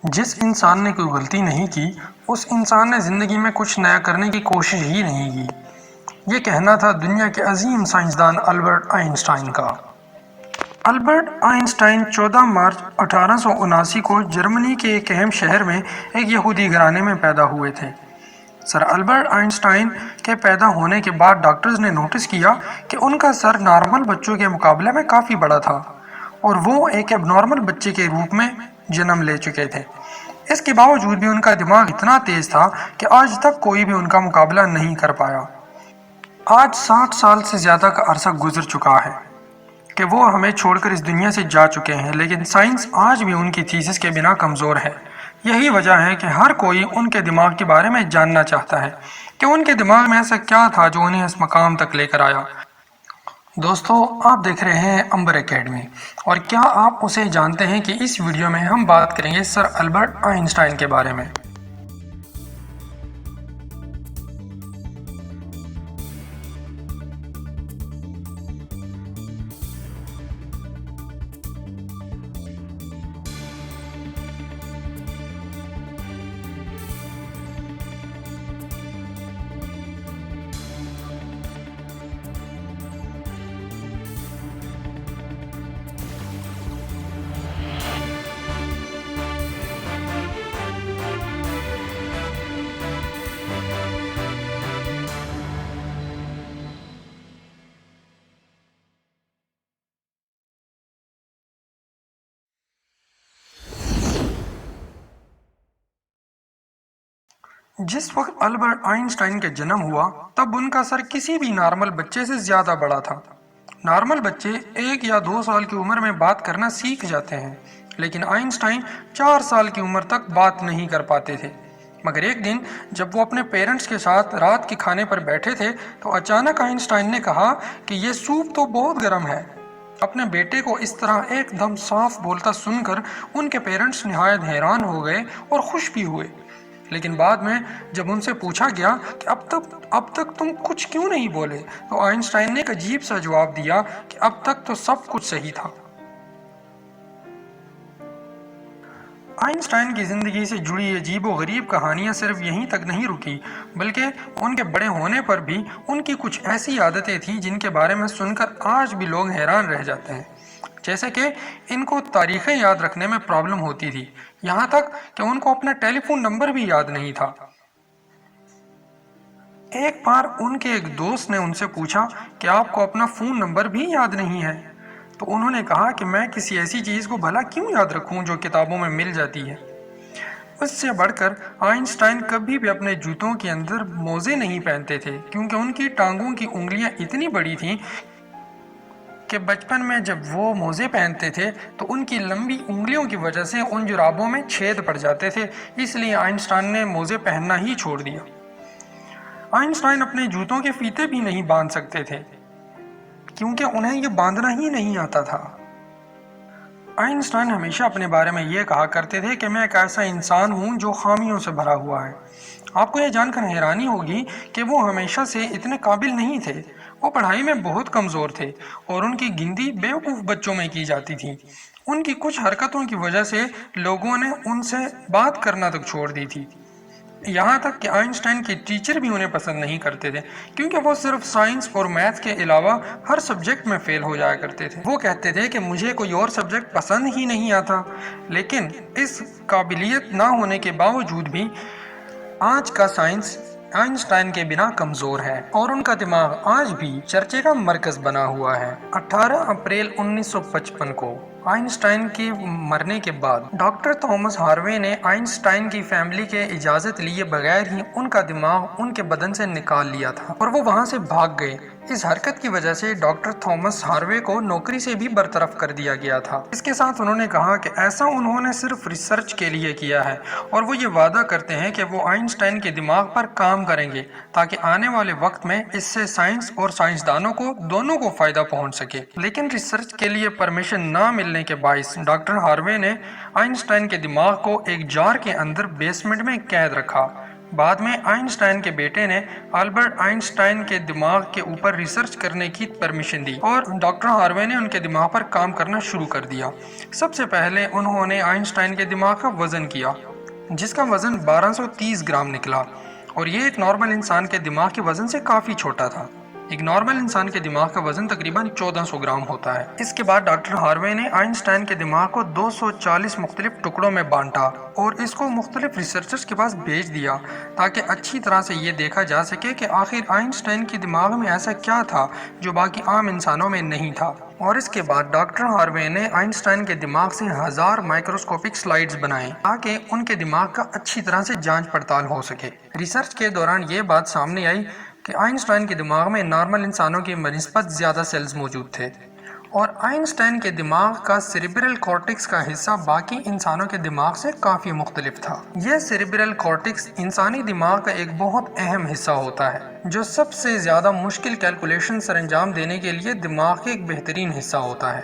جس انسان نے کوئی غلطی نہیں کی اس انسان نے زندگی میں کچھ نیا کرنے کی کوشش ہی نہیں کی۔ یہ کہنا تھا دنیا کے عظیم سائنسدان البرٹ آئنسٹائن کا۔ البرٹ آئنسٹائن 14 مارچ 1879 کو جرمنی کے ایک اہم شہر میں ایک یہودی گھرانے میں پیدا ہوئے تھے۔ سر البرٹ آئنسٹائن کے پیدا ہونے کے بعد ڈاکٹرز نے نوٹس کیا کہ ان کا سر نارمل بچوں کے مقابلے میں کافی بڑا تھا اور وہ ایک اب نارمل بچے کے روپ میں جنم لے چکے تھے۔ اس کے باوجود بھی ان کا دماغ اتنا تیز تھا کہ آج تک کوئی بھی ان کا مقابلہ نہیں کر پایا۔ آج 60 سال سے زیادہ کا عرصہ گزر چکا ہے کہ وہ ہمیں چھوڑ کر اس دنیا سے جا چکے ہیں، لیکن سائنس آج بھی ان کی تھیسس کے بنا کمزور ہے۔ یہی وجہ ہے کہ ہر کوئی ان کے دماغ کے بارے میں جاننا چاہتا ہے کہ ان کے دماغ میں ایسا کیا تھا جو انہیں اس مقام تک لے کر آیا۔ دوستو، آپ دیکھ رہے ہیں امبر اکیڈمی، اور کیا آپ اسے جانتے ہیں کہ اس ویڈیو میں ہم بات کریں گے سر البرٹ آئنسٹائن کے بارے میں۔ جس وقت البرٹ آئنسٹائن کا جنم ہوا تب ان کا سر کسی بھی نارمل بچے سے زیادہ بڑا تھا۔ نارمل بچے 1 یا 2 سال کی عمر میں بات کرنا سیکھ جاتے ہیں، لیکن آئنسٹائن 4 سال کی عمر تک بات نہیں کر پاتے تھے۔ مگر ایک دن جب وہ اپنے پیرنٹس کے ساتھ رات کے کھانے پر بیٹھے تھے تو اچانک آئنسٹائن نے کہا کہ یہ سوپ تو بہت گرم ہے۔ اپنے بیٹے کو اس طرح ایک دم صاف بولتا سن کر ان کے پیرنٹس نہایت حیران ہو گئے اور خوش بھی ہوئے، لیکن بعد میں جب ان سے پوچھا گیا کہ اب تک تم کچھ کیوں نہیں بولے تو آئنسٹائن نے ایک عجیب سا جواب دیا کہ اب تک تو سب کچھ صحیح تھا۔ آئنسٹائن کی زندگی سے جڑی عجیب و غریب کہانیاں صرف یہیں تک نہیں رکی، بلکہ ان کے بڑے ہونے پر بھی ان کی کچھ ایسی عادتیں تھیں جن کے بارے میں سن کر آج بھی لوگ حیران رہ جاتے ہیں۔ جیسے کہ ان کو تاریخیں یاد رکھنے میں پرابلم ہوتی تھی، یہاں تک کہ ان کو اپنا ٹیلی فون نمبر بھی یاد نہیں تھا۔ ایک بار ان کے ایک دوست نے ان سے پوچھا کہ آپ کو اپنا فون نمبر بھی یاد نہیں ہے؟ تو انہوں نے کہا کہ میں کسی ایسی چیز کو بھلا کیوں یاد رکھوں جو کتابوں میں مل جاتی ہے۔ اس سے بڑھ کر آئنسٹائن کبھی بھی اپنے جوتوں کے اندر موزے نہیں پہنتے تھے، کیونکہ ان کی ٹانگوں کی انگلیاں اتنی بڑی تھیں کہ بچپن میں جب وہ موزے پہنتے تھے تو ان کی لمبی انگلیوں کی وجہ سے ان جرابوں میں چھید پڑ جاتے تھے، اس لیے آئنسٹائن نے موزے پہننا ہی چھوڑ دیا۔ آئنسٹائن اپنے جوتوں کے فیتے بھی نہیں باندھ سکتے تھے کیونکہ انہیں یہ باندھنا ہی نہیں آتا تھا۔ آئنسٹائن ہمیشہ اپنے بارے میں یہ کہا کرتے تھے کہ میں ایک ایسا انسان ہوں جو خامیوں سے بھرا ہوا ہے۔ آپ کو یہ جان کر حیرانی ہوگی کہ وہ ہمیشہ سے اتنے قابل نہیں تھے۔ وہ پڑھائی میں بہت کمزور تھے اور ان کی گنتی بیوقوف بچوں میں کی جاتی تھی۔ ان کی کچھ حرکتوں کی وجہ سے لوگوں نے ان سے بات کرنا تک چھوڑ دی تھی، یہاں تک کہ آئنسٹائن کے ٹیچر بھی انہیں پسند نہیں کرتے تھے کیونکہ وہ صرف سائنس اور میتھ کے علاوہ ہر سبجیکٹ میں فیل ہو جایا کرتے تھے۔ وہ کہتے تھے کہ مجھے کوئی اور سبجیکٹ پسند ہی نہیں آتا، لیکن اس قابلیت نہ ہونے کے باوجود بھی آج کا سائنس آئنسٹائن کے بنا کمزور ہے اور ان کا دماغ آج بھی چرچے کا مرکز بنا ہوا ہے۔ 18 اپریل 1955 کو آئنسٹائن کے مرنے کے بعد ڈاکٹر تھامس ہاروے نے آئنسٹائن کی فیملی کے اجازت لیے بغیر ہی ان کا دماغ ان کے بدن سے نکال لیا تھا اور وہ وہاں سے بھاگ گئے۔ اس حرکت کی وجہ سے ڈاکٹر تھامس ہاروے کو نوکری سے بھی برطرف کر دیا گیا تھا۔ اس کے ساتھ انہوں نے کہا کہ ایسا انہوں نے صرف ریسرچ کے لیے کیا ہے اور وہ یہ وعدہ کرتے ہیں کہ وہ آئنسٹائن کے دماغ پر کام کریں گے تاکہ آنے والے وقت میں اس سے سائنس اور سائنسدانوں کو دونوں کو فائدہ پہنچ سکے۔ لیکن ریسرچ کے لیے پرمیشن نہ ملنے کے باعث ڈاکٹر ہاروے نے آئنسٹائن کے دماغ کو ایک جار کے اندر بیسمنٹ میں قید رکھا۔ بعد میں آئنسٹائن کے بیٹے نے البرٹ آئنسٹائن کے دماغ کے اوپر ریسرچ کرنے کی پرمیشن دی اور ڈاکٹر ہاروے نے ان کے دماغ پر کام کرنا شروع کر دیا۔ سب سے پہلے انہوں نے آئنسٹائن کے دماغ کا وزن کیا، جس کا وزن 1230 گرام نکلا، اور یہ ایک نارمل انسان کے دماغ کے وزن سے کافی چھوٹا تھا۔ ایک نارمل انسان کے دماغ کا وزن تقریباً 1400 گرام ہوتا ہے۔ اس کے بعد ڈاکٹر ہاروے نے آئنسٹائن کے دماغ کو 240 مختلف ٹکڑوں میں بانٹا اور اس کو مختلف ریسرچرز کے پاس بھیج دیا تاکہ اچھی طرح سے یہ دیکھا جا سکے کہ آخر آئنسٹائن کے دماغ میں ایسا کیا تھا جو باقی عام انسانوں میں نہیں تھا۔ اور اس کے بعد ڈاکٹر ہاروے نے آئنسٹائن کے دماغ سے 1000 مائکروسکوپک سلائیڈز بنائے تاکہ ان کے دماغ کا اچھی طرح سے جانچ پڑتال ہو سکے۔ ریسرچ کے دوران یہ بات سامنے آئی کہ آئنسٹائن کے دماغ میں نارمل انسانوں کی بنسبت زیادہ سیلز موجود تھے، اور آئنسٹائن کے دماغ کا سیریبرل کارٹیکس کا حصہ باقی انسانوں کے دماغ سے کافی مختلف تھا۔ یہ سیریبرل کارٹیکس انسانی دماغ کا ایک بہت اہم حصہ ہوتا ہے جو سب سے زیادہ مشکل کیلکولیشن سر انجام دینے کے لیے دماغ کے ایک بہترین حصہ ہوتا ہے،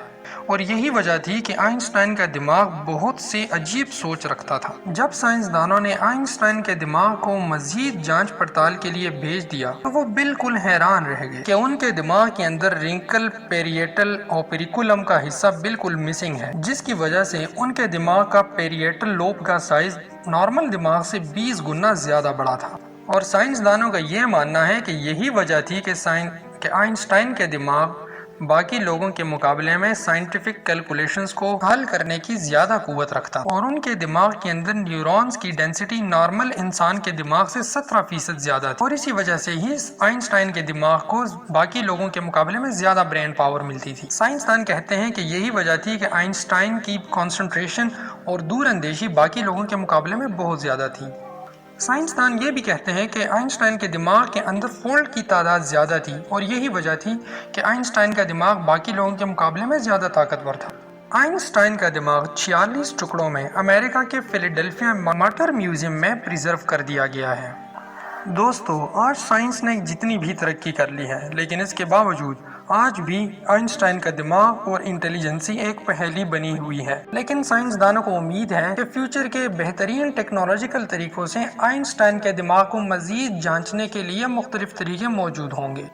اور یہی وجہ تھی کہ آئنسٹائن کا دماغ بہت سی عجیب سوچ رکھتا تھا۔ جب سائنسدانوں نے آئنسٹائن کے دماغ کو مزید جانچ پڑتال کے لیے بھیج دیا تو وہ بالکل حیران رہ گئے کہ ان کے دماغ کے اندر رنکل پیریٹل اوپریکولم کا حصہ بالکل مسنگ ہے، جس کی وجہ سے ان کے دماغ کا پیریٹل لوب کا سائز نارمل دماغ سے 20 گنا زیادہ بڑا تھا۔ اور سائنسدانوں کا یہ ماننا ہے کہ یہی وجہ تھی کہ آئنسٹائن کے دماغ باقی لوگوں کے مقابلے میں سائنٹیفک کیلکولیشنز کو حل کرنے کی زیادہ قوت رکھتا، اور ان کے دماغ کے اندر نیورونز کی ڈینسٹی نارمل انسان کے دماغ سے 17% زیادہ تھی، اور اسی وجہ سے ہی آئنسٹائن کے دماغ کو باقی لوگوں کے مقابلے میں زیادہ برین پاور ملتی تھی۔ سائنسدان کہتے ہیں کہ یہی وجہ تھی کہ آئنسٹائن کی کنسنٹریشن اور دور اندیشی باقی لوگوں کے مقابلے میں بہت زیادہ تھی۔ سائنسدان یہ بھی کہتے ہیں کہ آئنسٹائن کے دماغ کے اندر فولٹ کی تعداد زیادہ تھی، اور یہی وجہ تھی کہ آئنسٹائن کا دماغ باقی لوگوں کے مقابلے میں زیادہ طاقتور تھا۔ آئنسٹائن کا دماغ 46 ٹکڑوں میں امریکہ کے فیلاڈیلفیا مارٹر میوزیم میں پریزرو کر دیا گیا ہے۔ دوستو، آج سائنس نے جتنی بھی ترقی کر لی ہے، لیکن اس کے باوجود آج بھی آئنسٹائن کا دماغ اور انٹیلیجنسی ایک پہیلی بنی ہوئی ہے۔ لیکن سائنسدانوں کو امید ہے کہ فیوچر کے بہترین ٹیکنالوجیکل طریقوں سے آئنسٹائن کے دماغ کو مزید جانچنے کے لیے مختلف طریقے موجود ہوں گے۔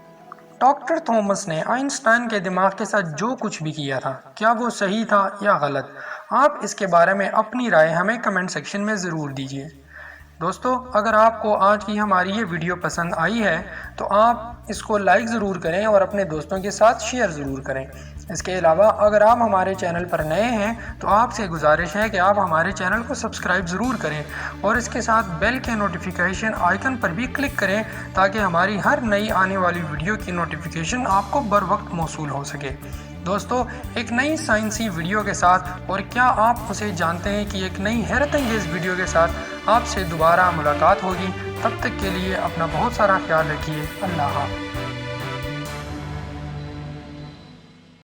ڈاکٹر تھامس نے آئنسٹائن کے دماغ کے ساتھ جو کچھ بھی کیا تھا، کیا وہ صحیح تھا یا غلط؟ آپ اس کے بارے میں اپنی رائے ہمیں کمنٹ سیکشن میں ضرور دیجیے۔ دوستو، اگر آپ کو آج کی ہماری یہ ویڈیو پسند آئی ہے تو آپ اس کو لائک ضرور کریں اور اپنے دوستوں کے ساتھ شیئر ضرور کریں۔ اس کے علاوہ اگر آپ ہمارے چینل پر نئے ہیں تو آپ سے گزارش ہے کہ آپ ہمارے چینل کو سبسکرائب ضرور کریں اور اس کے ساتھ بیل کے نوٹیفیکیشن آئیکن پر بھی کلک کریں تاکہ ہماری ہر نئی آنے والی ویڈیو کی نوٹیفیکیشن آپ کو بر وقت موصول ہو سکے۔ دوستو، ایک نئی سائنسی ویڈیو کے ساتھ، اور کیا آپ اسے جانتے ہیں کہ ایک نئی حیرت انگیز ویڈیو کے ساتھ آپ سے دوبارہ ملاقات ہوگی۔ تب تک کے لیے اپنا بہت سارا خیال رکھیے۔ اللہ حافظ۔